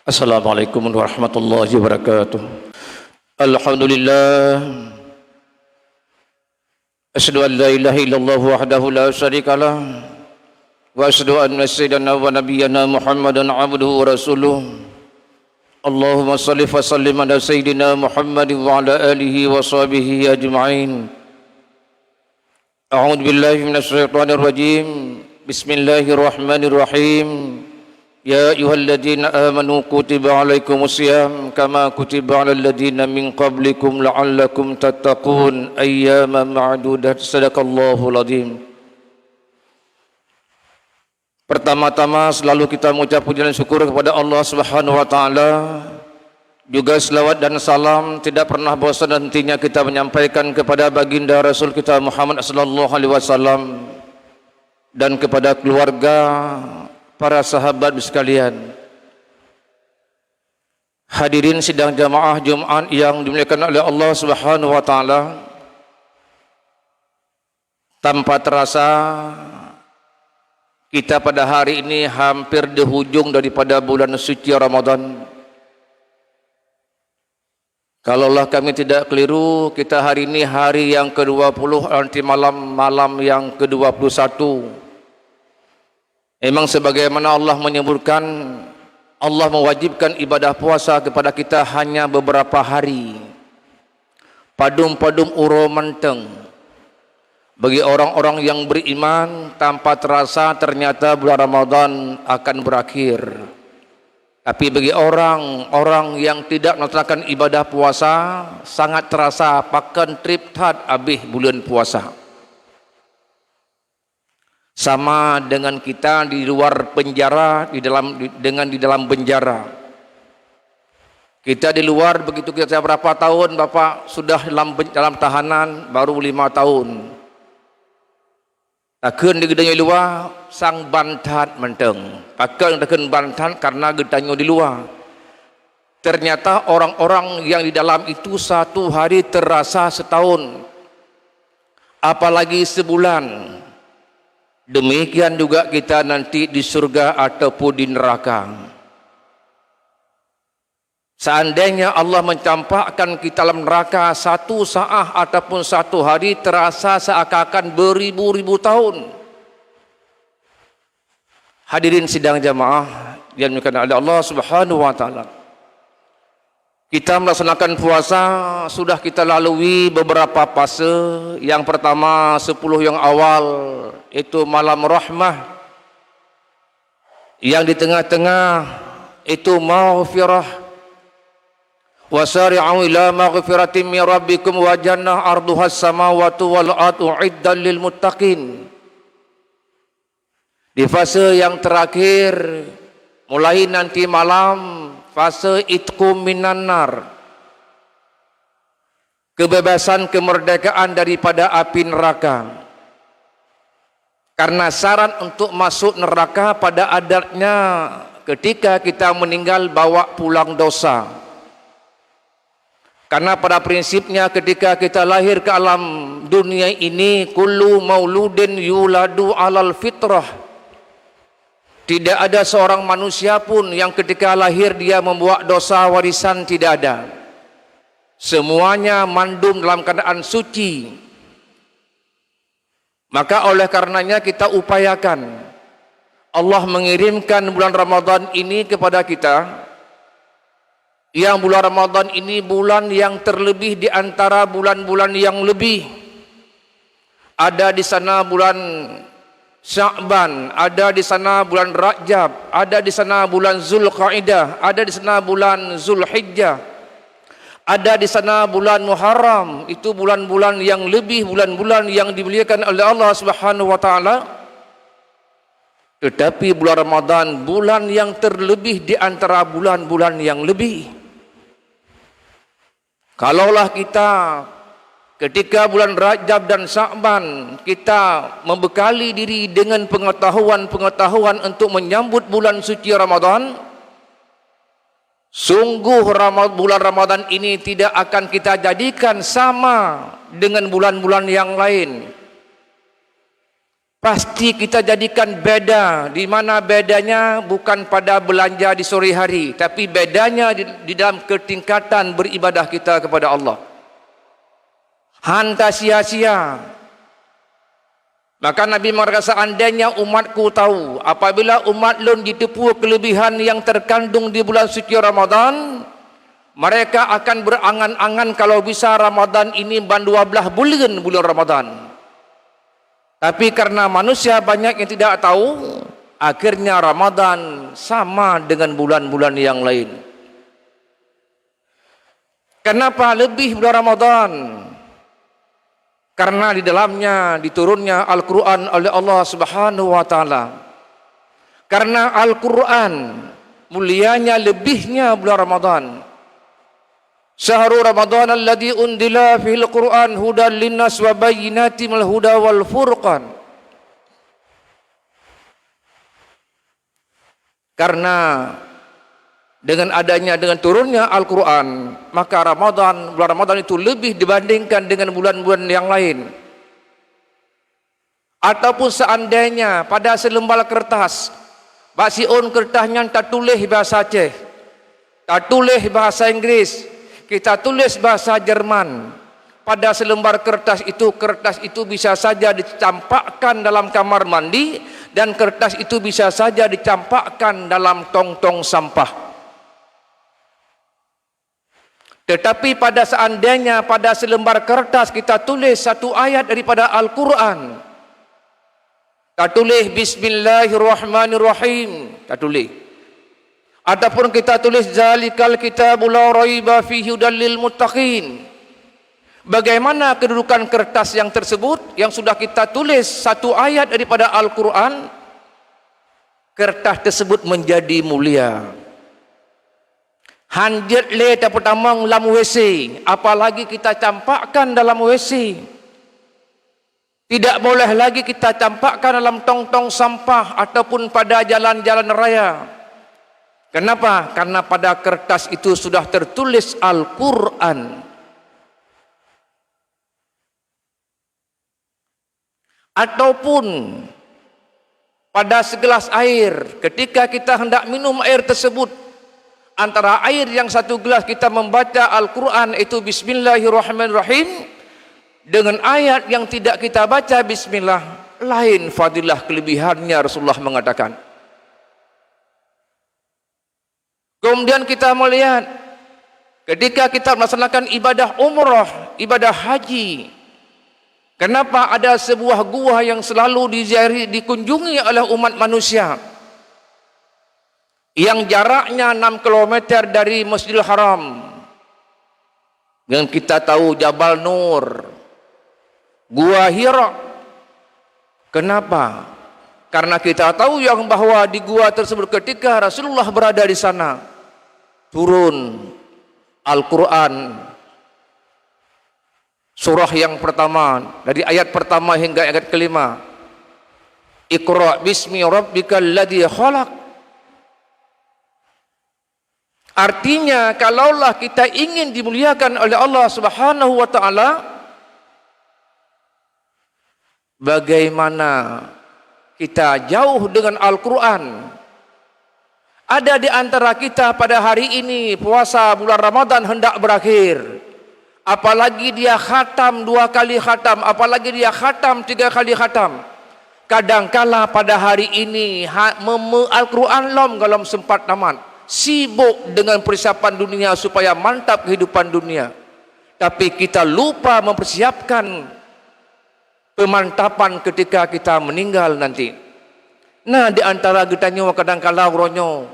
Assalamualaikum warahmatullahi wabarakatuh. Alhamdulillah. Asyhadu an la ilaha illallah wahdahu la syarikalah wa asyhadu anna sayyidana wa nabiyyana Muhammadan abduhu wa rasuluh. Allahumma shalli wa sallim ala sayyidina Muhammadin wa ala alihi wa sahbihi ajma'in. A'udzu billahi minasy syaithanir rajim. Bismillahirrahmanirrahim. Ya ayyuhalladzina amanu kutiba alaikumus syiyam kama kutiba alal ladzina min qablikum la'allakum tattaqun ayyaman ma'dudat. Sadaqallahul adzim. Pertama-tama selalu kita mengucap puji dan syukur kepada Allah Subhanahu wa taala. Juga selawat dan salam tidak pernah bosan nantinya kita menyampaikan kepada baginda Rasul kita Muhammad sallallahu alaihi wasallam dan kepada keluarga, para sahabat sekalian. Hadirin sidang jamaah Jumat yang dimuliakan oleh Allah Subhanahu wa taala. Tanpa terasa kita pada hari ini hampir di hujung daripada bulan suci Ramadan. Kalaulah kami tidak keliru, kita hari ini hari yang ke-20, nanti malam yang ke-21. Memang sebagaimana Allah menyebutkan, Allah mewajibkan ibadah puasa kepada kita hanya beberapa hari. Padum-padum uro menteng. Bagi orang-orang yang beriman, tanpa terasa ternyata bulan Ramadan akan berakhir. Tapi bagi orang-orang yang tidak melaksanakan ibadah puasa, sangat terasa pakan trip tat habis bulan puasa. Sama dengan kita di luar penjara, di dalam penjara. Kita di luar begitu kita berapa tahun Bapak sudah dalam tahanan baru 5 tahun. Takkan di gedanya luar sang bantat menteng. Takkan bantat karena gedanya di luar. Ternyata orang-orang yang di dalam itu satu hari terasa setahun, apalagi sebulan. Demikian juga kita nanti di surga ataupun di neraka. Seandainya Allah mencampakkan kita dalam neraka satu saat ataupun satu hari, terasa seakan-akan beribu-ribu tahun. Hadirin sidang jamaah yang dimuliakan oleh Allah Subhanahu wa taala. Kita melaksanakan puasa sudah kita lalui beberapa fase. Yang pertama 10 yang awal itu malam rahmah. Yang di tengah-tengah itu maghfirah. Wasari'u ila maghfiratin min rabbikum wa jannah arduhas samawati wal ardu uiddat lil muttaqin. Di fase yang terakhir mulai nanti malam, fase itqum minan nar, kebebasan kemerdekaan daripada api neraka. Karena syarat untuk masuk neraka pada adatnya ketika kita meninggal bawa pulang dosa. Karena pada prinsipnya ketika kita lahir ke alam dunia ini, kullu mauludin yuladu alal fitrah. Tidak ada seorang manusia pun yang ketika lahir dia membawa dosa warisan, tidak ada. Semuanya mandum dalam keadaan suci. Maka oleh karenanya kita upayakan Allah mengirimkan bulan Ramadan ini kepada kita. Yang bulan Ramadan ini bulan yang terlebih di antara bulan-bulan yang lebih. Ada di sana bulan Sya'ban, ada di sana bulan Rajab, ada di sana bulan Zulqaidah, ada di sana bulan Zulhijjah, ada di sana bulan Muharram. Itu bulan-bulan yang lebih, bulan-bulan yang dimuliakan oleh Allah Subhanahu wa taala. Tetapi bulan Ramadan bulan yang terlebih di antara bulan-bulan yang lebih. Kalaulah kita ketika bulan Rajab dan Sya'ban kita membekali diri dengan pengetahuan untuk menyambut bulan suci Ramadan, sungguh bulan Ramadan ini tidak akan kita jadikan sama dengan bulan-bulan yang lain. pasti kita jadikan beda, di mana bedanya bukan pada belanja di sore hari, tapi bedanya di dalam ketingkatan beribadah kita kepada Allah. Hanta sia-sia. Maka Nabi mengatakan, seandainya umatku tahu apabila umat lun ditipu kelebihan yang terkandung di bulan suci Ramadan, mereka akan berangan-angan kalau bisa Ramadan ini 12 bulan Ramadan. Tapi karena manusia banyak yang tidak tahu, akhirnya Ramadan sama dengan bulan-bulan yang lain. Kenapa lebih bulan Ramadan? Karena di dalamnya diturunnya Al-Quran oleh Allah Subhanahu wa Ta'ala. Karena Al-Quran mulianya lebihnya bulan Ramadan. Syahrul Ramadan alladzi undila fil Quran hudan linnas wa bayyinatin minal huda wal furqan. Karena dengan turunnya Al-Quran, maka bulan Ramadan itu lebih dibandingkan dengan bulan-bulan yang lain. Ataupun seandainya pada selembar kertas, basiun kertasnya tak tulis bahasa Aceh, tak tulis bahasa Inggris, kita tulis bahasa Jerman. Pada selembar kertas itu bisa saja dicampakkan dalam kamar mandi, dan kertas itu bisa saja dicampakkan dalam tong-tong sampah. Tetapi seandainya pada selembar kertas kita tulis satu ayat daripada Al-Quran, tak tulis Bismillahirrahmanirrahim, tak tulis. Ataupun kita tulis zalikal kitabul la raiba fihi hudal lil muttaqin. Bagaimana kedudukan kertas yang tersebut yang sudah kita tulis satu ayat daripada Al-Quran? Kertas tersebut menjadi mulia. Hanjat le tak pertama dalam WC, apalagi kita campakkan dalam WC. Tidak boleh lagi kita campakkan dalam tong-tong sampah ataupun pada jalan-jalan raya. Kenapa? Karena pada kertas itu sudah tertulis Al-Quran. Ataupun pada segelas air, ketika kita hendak minum air tersebut, antara air yang satu gelas kita membaca Al-Quran itu Bismillahirrahmanirrahim, dengan ayat yang tidak kita baca Bismillah, lain fadilah kelebihannya. Rasulullah mengatakan. Kemudian kita melihat ketika kita melaksanakan ibadah umrah, ibadah haji, kenapa ada sebuah gua yang selalu dikunjungi oleh umat manusia, yang jaraknya 6 km dari Masjidil Haram. Dan kita tahu Jabal Nur, Gua Hira. Kenapa? Karena kita tahu yang bahwa di gua tersebut ketika Rasulullah berada di sana, turun Al-Quran surah yang pertama, dari ayat pertama hingga ayat kelima. Iqra bismi rabbikal ladzi khalaq. Artinya, kalaulah kita ingin dimuliakan oleh Allah Subhanahu wa Ta'ala, bagaimana kita jauh dengan Al-Quran? Ada di antara kita pada hari ini puasa bulan Ramadan hendak berakhir, apalagi dia khatam 2 kali khatam, apalagi dia khatam 3 kali khatam. Kadangkala pada hari ini Al-Quran belum sempat tamat, sibuk dengan persiapan dunia supaya mantap kehidupan dunia, tapi kita lupa mempersiapkan pemantapan ketika kita meninggal nanti. Nah, di antara kita nyawa kadangkala ronyo,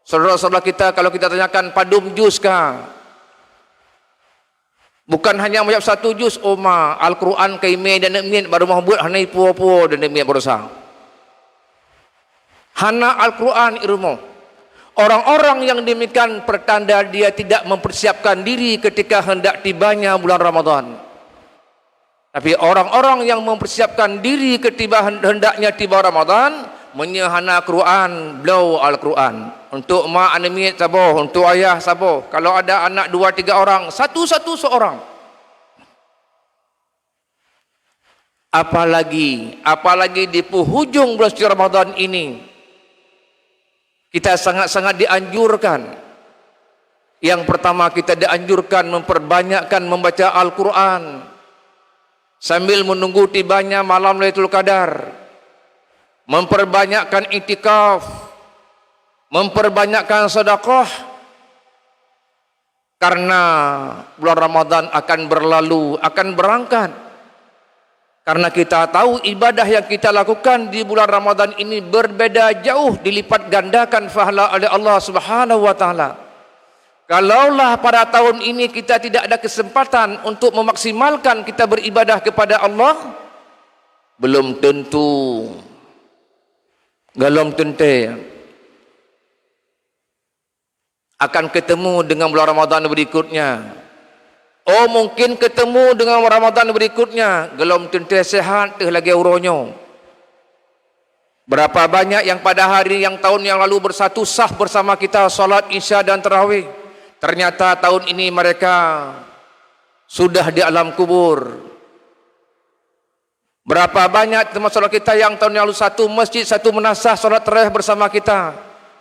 saudara-saudara kita, kalau kita tanyakan padum juz kah, bukan hanya menjawab 1 juz, oma Al-Quran kaime dan minit baru mau buat hanai puo-puo dan minit berusaha. Hana Al-Quran irmo. Orang-orang yang demikian pertanda dia tidak mempersiapkan diri ketika hendak tibanya bulan Ramadan. Tapi orang-orang yang mempersiapkan diri ketika hendaknya tiba Ramadan, menyahana Quran, beliau Al-Quran. Untuk mak anemi saboh, untuk ayah saboh. Kalau ada anak 2-3 orang, satu-satu seorang. apalagi di penghujung bulan suci Ramadan ini, kita sangat-sangat dianjurkan. Yang pertama, kita dianjurkan memperbanyakkan membaca Al-Quran sambil menunggu tibanya malam Lailatul Qadar, memperbanyakkan iktikaf, memperbanyakkan sedekah, karena bulan Ramadan akan berlalu, akan berangkat. Karena kita tahu ibadah yang kita lakukan di bulan Ramadan ini berbeda jauh, dilipat gandakan pahala oleh Allah Subhanahu wa taala. Kalaulah pada tahun ini kita tidak ada kesempatan untuk memaksimalkan kita beribadah kepada Allah, belum tentu akan ketemu dengan bulan Ramadan berikutnya. Oh, mungkin ketemu dengan Ramadan berikutnya, belum tentu sehat teh lagi uronyo. Berapa banyak yang pada hari yang tahun yang lalu bersatu sah bersama kita salat Isya dan Tarawih, ternyata tahun ini mereka sudah di alam kubur. Berapa banyak teman saudara kita yang tahun yang lalu satu masjid, satu menasah salat tarawih bersama kita,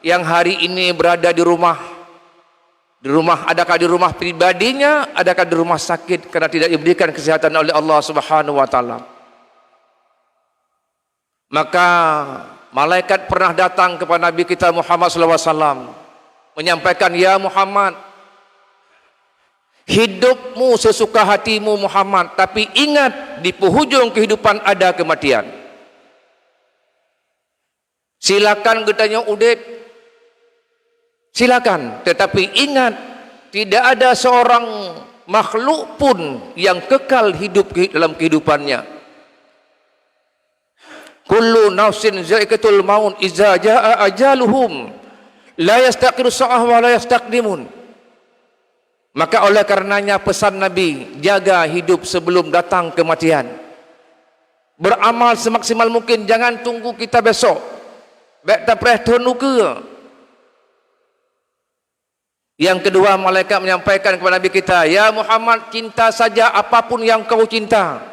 yang hari ini berada di rumah. Di rumah, adakah di rumah pribadinya, adakah di rumah sakit karena tidak diberikan kesehatan oleh Allah Subhanahu wa taala. Maka malaikat pernah datang kepada Nabi kita Muhammad sallallahu alaihi wasallam menyampaikan, "Ya Muhammad, hidupmu sesuka hatimu Muhammad, tapi ingat di penghujung kehidupan ada kematian. Silakan getanya udip, silakan, tetapi ingat tidak ada seorang makhluk pun yang kekal hidup dalam kehidupannya. Kullu nafsin za'iqatul maut, iza jaa ajaluhum la yastaqiru sa'ah wa la yastaqdimun." Maka oleh karenanya pesan Nabi, jaga hidup sebelum datang kematian. Beramal semaksimal mungkin, jangan tunggu kita besok. Baik tak pereh ke. Yang kedua, malaikat menyampaikan kepada Nabi kita, "Ya Muhammad, cinta saja apapun yang kau cinta.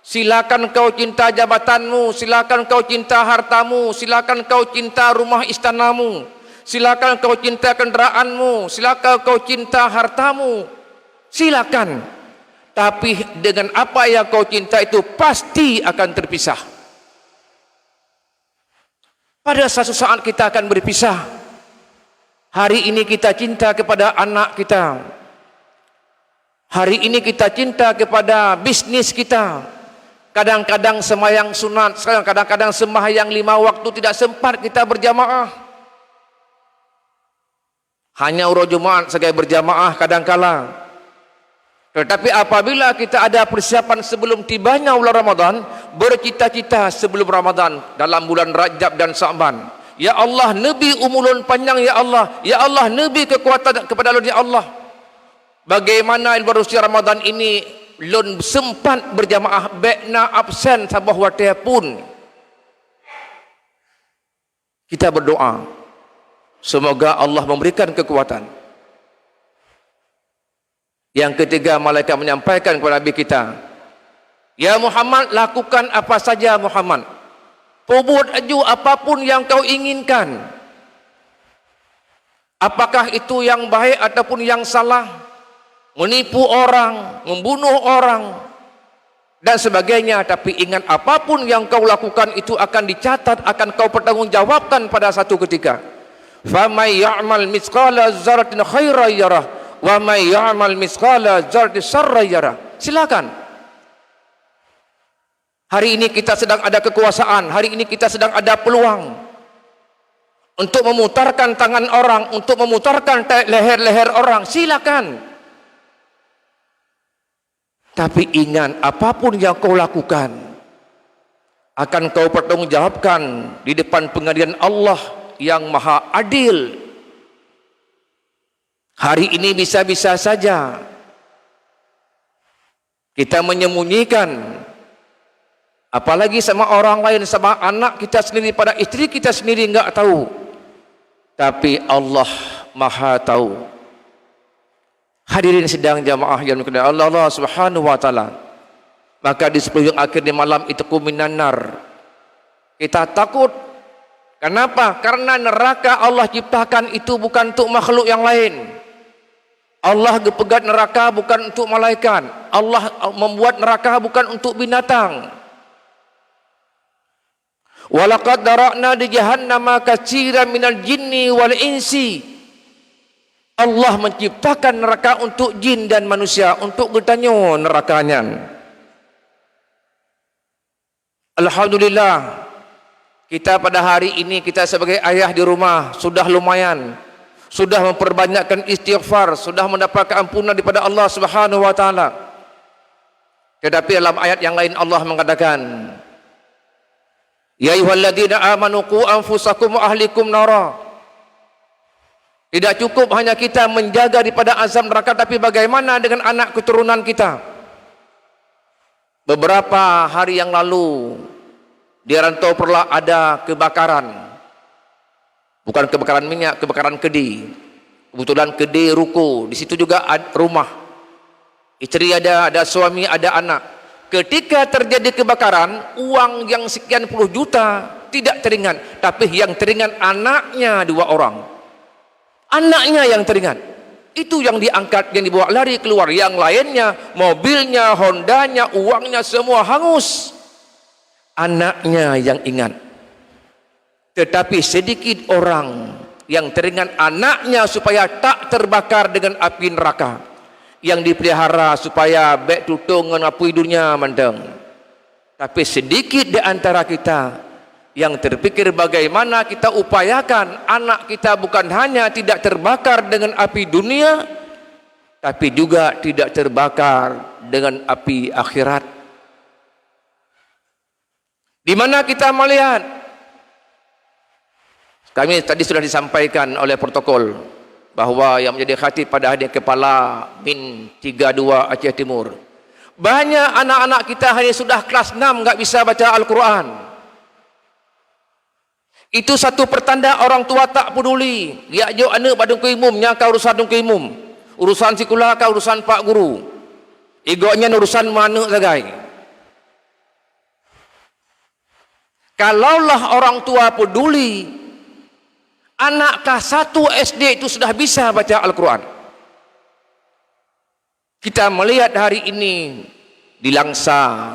Silakan kau cinta jabatanmu, silakan kau cinta hartamu, silakan kau cinta rumah istanamu, silakan kau cinta kendaraanmu, silakan kau cinta hartamu, silakan. Tapi dengan apa yang kau cinta itu pasti akan terpisah. Pada suatu saat kita akan berpisah. Hari ini kita cinta kepada anak kita. Hari ini kita cinta kepada bisnis kita. Kadang-kadang sembahyang sunat, kadang-kadang sembahyang 5 waktu tidak sempat kita berjamaah. Hanya urut Jumat sebagai berjamaah kadangkala. Tetapi apabila kita ada persiapan sebelum tibanya bulan Ramadan, bercita-cita sebelum Ramadan dalam bulan Rajab dan Sa'ban, ya Allah, Nabi umulun panjang ya Allah, ya Allah, Nabi kekuatan kepada Allah ya Allah. Bagaimana bulan suci Ramadan ini lun sempat berjamaah, bekna absen sabah watia pun. Kita berdoa, semoga Allah memberikan kekuatan. Yang ketiga, malaikat menyampaikan kepada Nabi kita, "Ya Muhammad, lakukan apa saja Muhammad. Perbuat aju apapun yang kau inginkan. Apakah itu yang baik ataupun yang salah, menipu orang, membunuh orang, dan sebagainya. Tapi ingat, apapun yang kau lakukan itu akan dicatat, akan kau pertanggungjawabkan pada satu ketika. Famay ya'mal mithqala dzarratin khairan yarah, wa may ya'mal mithqala dzarratin syarran yarah." Silakan. Hari ini kita sedang ada kekuasaan, hari ini kita sedang ada peluang untuk memutarkan tangan orang, untuk memutarkan leher-leher orang. Silakan. Tapi ingat, apapun yang kau lakukan akan kau pertanggungjawabkan di depan pengadilan Allah yang Maha Adil. Hari ini bisa-bisa saja kita menyembunyikan, apalagi sama orang lain, sama anak kita sendiri, pada istri kita sendiri enggak tahu. Tapi Allah Maha tahu. Hadirin sidang jamaah yang dimuliakan Allah Subhanahu wa taala. Maka di 10 akhir di malam itu minan nar. Kita takut. Kenapa? Karena neraka Allah ciptakan itu bukan untuk makhluk yang lain. Allah pegat neraka bukan untuk malaikat. Allah membuat neraka bukan untuk binatang. Walaqad dara'na di jahannama katsiran minal jinni wal insi. Allah menciptakan neraka untuk jin dan manusia, untuk bertanya nerakanya. Alhamdulillah, kita pada hari ini, kita sebagai ayah di rumah sudah lumayan, sudah memperbanyakkan istighfar, sudah mendapat ampunan daripada Allah Subhanahu wa taala. Tetapi dalam ayat yang lain Allah mengatakan, ya ayyuhalladzina amanu qu anfusakum wa ahlikum nara. Tidak cukup hanya kita menjaga daripada azab neraka, tapi bagaimana dengan anak keturunan kita? Beberapa hari yang lalu di Rantau Perla ada kebakaran. Bukan kebakaran minyak, kebakaran kedi. Kebetulan kedi ruko, di situ juga ada rumah. Istri ada suami, ada anak. Ketika terjadi kebakaran, uang yang sekian puluh juta tidak teringat, tapi yang teringat anaknya 2 orang. Anaknya yang teringat. Itu yang diangkat, yang dibawa lari keluar. Yang lainnya, mobilnya, Hondanya, uangnya semua hangus. Anaknya yang ingat. Tetapi sedikit orang yang teringat anaknya supaya tak terbakar dengan api neraka, yang dipelihara supaya baik tutung dengan api dunia mandang. Tapi sedikit di antara kita yang terpikir bagaimana kita upayakan anak kita bukan hanya tidak terbakar dengan api dunia, tapi juga tidak terbakar dengan api akhirat. Di mana kita melihat, kami tadi sudah disampaikan oleh protokol bahwa yang menjadi khatib pada hari kepala Min 32 Aceh Timur, banyak anak-anak kita hanya sudah kelas 6 enggak bisa baca Al-Quran. Itu satu pertanda orang tua tak peduli. Dia ajak anak pada keimumnya kau urusan keimum, urusan sekolah kau urusan pak guru, igoknya urusan mana sagai. Kalaulah orang tua peduli, anak kelas 1 SD itu sudah bisa baca Al-Quran. Kita melihat hari ini di Langsa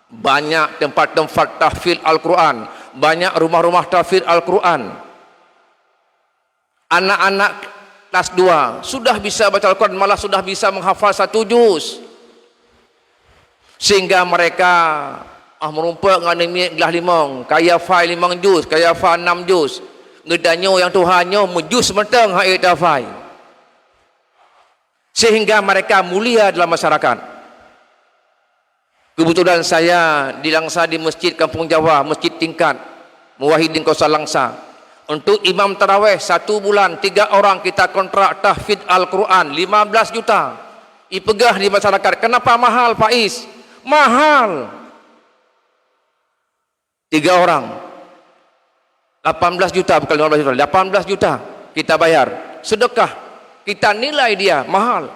banyak tempat-tempat tahfidz Al-Quran, banyak rumah-rumah tahfidz Al-Quran. Anak-anak kelas 2 sudah bisa baca Al-Quran, malah sudah bisa menghafal 1 juz. Sehingga mereka merumpak dengan gelas limong, kaya fai 5 juz, kaya fai 6 juz. Ngedanyo yang Tuhannya mejus menteng hak tafai. Sehingga mereka mulia dalam masyarakat. Kebetulan saya di Langsa di Masjid Kampung Jawa, Masjid Tingkat Muwahhidin Kausar Langsa. Untuk imam tarawih 1 bulan 3 orang kita kontrak tahfidz Al-Quran 15 juta. Ipegah di masyarakat. Kenapa mahal Faiz? Mahal. 3 orang 18 juta, bukan 15 juta, 18 juta kita bayar sedekah. Kita nilai dia mahal.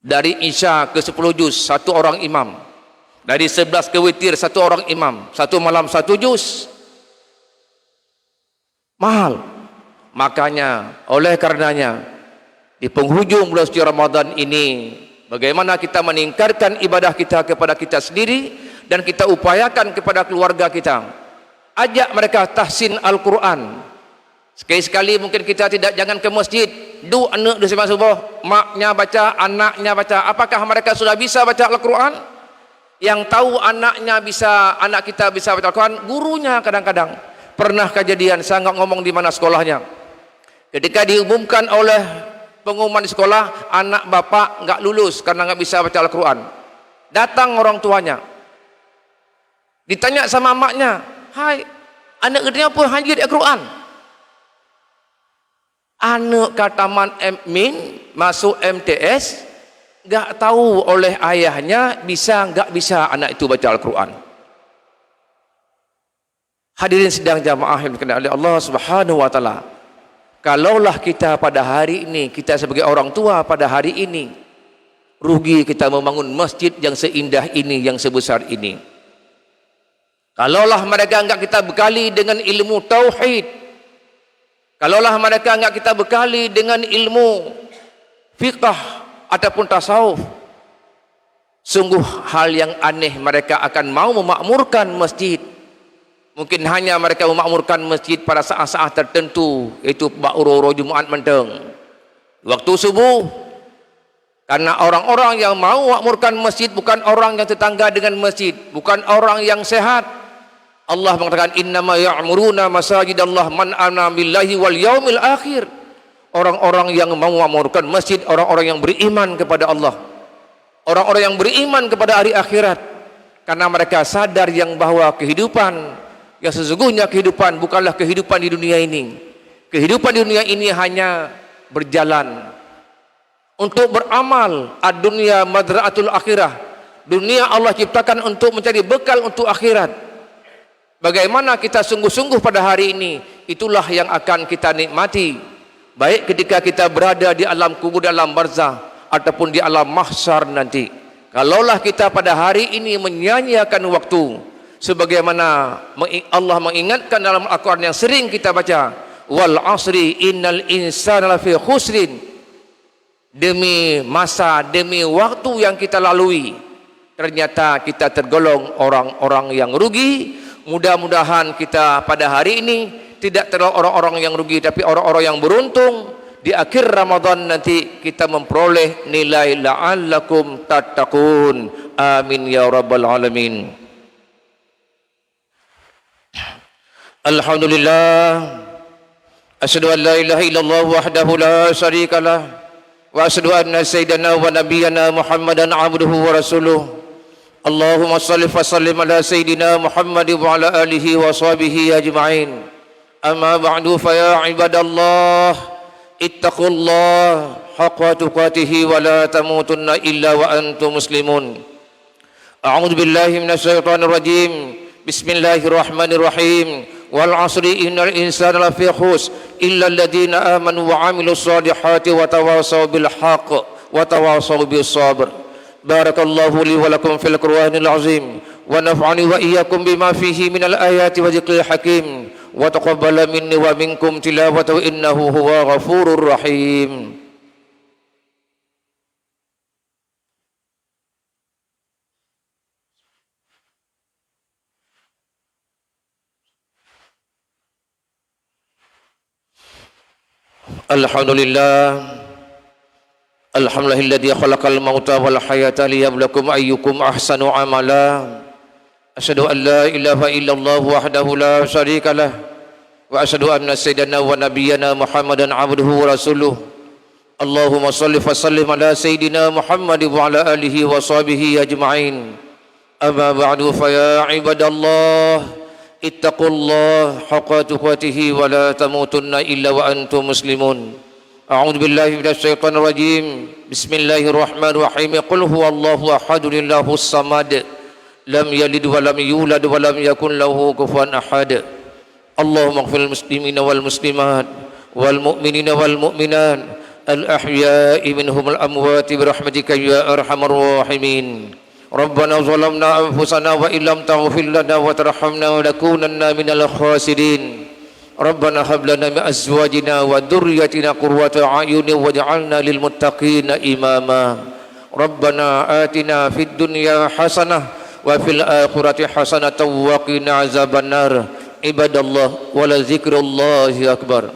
Dari Isya ke 10 juz 1 orang imam, dari 11 ke witir 1 orang imam, 1 malam 1 juz, mahal. Makanya oleh karenanya di penghujung bulan suci Ramadan ini, bagaimana kita meningkatkan ibadah kita kepada kita sendiri dan kita upayakan kepada keluarga kita. Ajak mereka tahsin Al-Quran. Sekali-sekali mungkin kita jangan ke masjid, anak di sembang subuh, maknya baca, anaknya baca. Apakah mereka sudah bisa baca Al-Quran? Yang tahu anaknya bisa, anak kita bisa baca Al-Quran, gurunya kadang-kadang. Pernah kejadian, saya nggak ngomong di mana sekolahnya. Ketika diumumkan oleh pengumuman di sekolah, anak bapak nggak lulus karena nggak bisa baca Al-Quran. Datang orang tuanya, ditanya sama maknya, hai, anak gedenya apa hajir Al-Quran? Anak kataman Min masuk MTS, nggak tahu oleh ayahnya bisa nggak bisa anak itu baca Al-Quran. Hadirin sedang jamaah yang dikenal oleh Allah Subhanahu wa taala. Kalaulah kita pada hari ini, kita sebagai orang tua pada hari ini rugi kita membangun masjid yang seindah ini, yang sebesar ini. Kalaulah mereka enggak kita bekali dengan ilmu tauhid, kalaulah mereka enggak kita bekali dengan ilmu fiqh ataupun tasawuf, sungguh hal yang aneh mereka akan mau memakmurkan masjid. Mungkin hanya mereka memakmurkan masjid pada saat-saat tertentu, itu uro-uro Jumaat menteng, waktu subuh. Karena orang-orang yang mau memakmurkan masjid bukan orang yang tetangga dengan masjid, bukan orang yang sehat. Allah mengatakan innama ya'muruna masajidallah man amana billahi wal yaumil akhir. Orang-orang yang mau memakmurkan masjid, orang-orang yang beriman kepada Allah, orang-orang yang beriman kepada hari akhirat, karena mereka sadar yang bahwa kehidupan yang sesungguhnya, kehidupan bukanlah kehidupan di dunia ini. Kehidupan di dunia ini hanya berjalan untuk beramal. Ad-dunya madra'atul akhirah. Dunia Allah ciptakan untuk mencari bekal untuk akhirat. Bagaimana kita sungguh-sungguh pada hari ini, itulah yang akan kita nikmati, baik ketika kita berada di alam kubur, di alam barzah, ataupun di alam mahsyar nanti. Kalaulah kita pada hari ini menyanyiakan waktu, sebagaimana Allah mengingatkan dalam Al-Quran yang sering kita baca, wal asri innal insana lafi khusrin, demi masa, demi waktu yang kita lalui, ternyata kita tergolong orang-orang yang rugi. Mudah-mudahan kita pada hari ini tidak terlalu orang-orang yang rugi, tapi orang-orang yang beruntung. Di akhir Ramadan nanti kita memperoleh nilai la'allakum tattaqun. Amin ya rabbal alamin. Alhamdulillah, asyhadu an la ilaha illallah wahdahu la syarikalah, wa asyhadu anna sayyidana wa nabiyyana Muhammadan abduhu wa rasuluh. Allahumma shalli wa sallim ala sayyidina Muhammad wa ala alihi wa sahbihi ajma'in. Amma ba'du, fa ya ibadallah, ittaqullah haqqa tuqatih wa la tamutunna illa wa antum muslimun. A'udzu billahi minasyaitonir rajim. Bismillahirrahmanirrahim. Wal 'asri innal insana lafi khusr illa alladziina aamanu wa 'amilus shaalihati wa tawassaw bil haqq wa tawassaw bis sabr. Barakallahu li wa lakum fil Qur'anil 'azim wa naf'ani wa iyyakum bima fihi minal ayati wa dzikril hakim wa taqabbala minni wa minkum tilawatahu innahu huwa ghafurur rahim. Alhamdulillah, alhamdulillahilladzi khalaqal mauta wal hayata liyabluwakum ayyukum ahsanu amala. Asyhadu an la ilaha illallah wahdahu la syarikalah, wa asyhadu anna sayyidana wa nabiyyana Muhammadan abduhu wa rasuluh. Allahumma shalli wa sallim ala sayyidina Muhammad wa ala alihi wa sahbihi ajma'in. Amma ba'du, fa ya ibadallah, ittaqullah haqqa tuqatih wa la tamutunna illa wa antum muslimun. A'udzu billahi minasyaitonir rajim. Bismillahirrahmanirrahim. Qul huwallahu ahad, Allahus samad, lam yalid wa lam yulad wa lam yakul lahu kufuwan ahad. Allahumma ighfiril muslimina wal muslimat wal mu'minina wal mu'minat al ahya'i minhum al amwat bi rahmatika ya arhamar rahimin. Rabbana zalamna anfusana wa illam taghfir lana wa tarhamna lanakunanna minal khasirin. Rabbana hab lana min azwajina wa dhurriyyatina qurrata a'yunin waj'alna lil muttaqina imama. Rabbana atina fid dunya hasanah wa fil akhirati hasanatan wa qina azabannar. Ibadallah, wa la dzikrullahi akbar.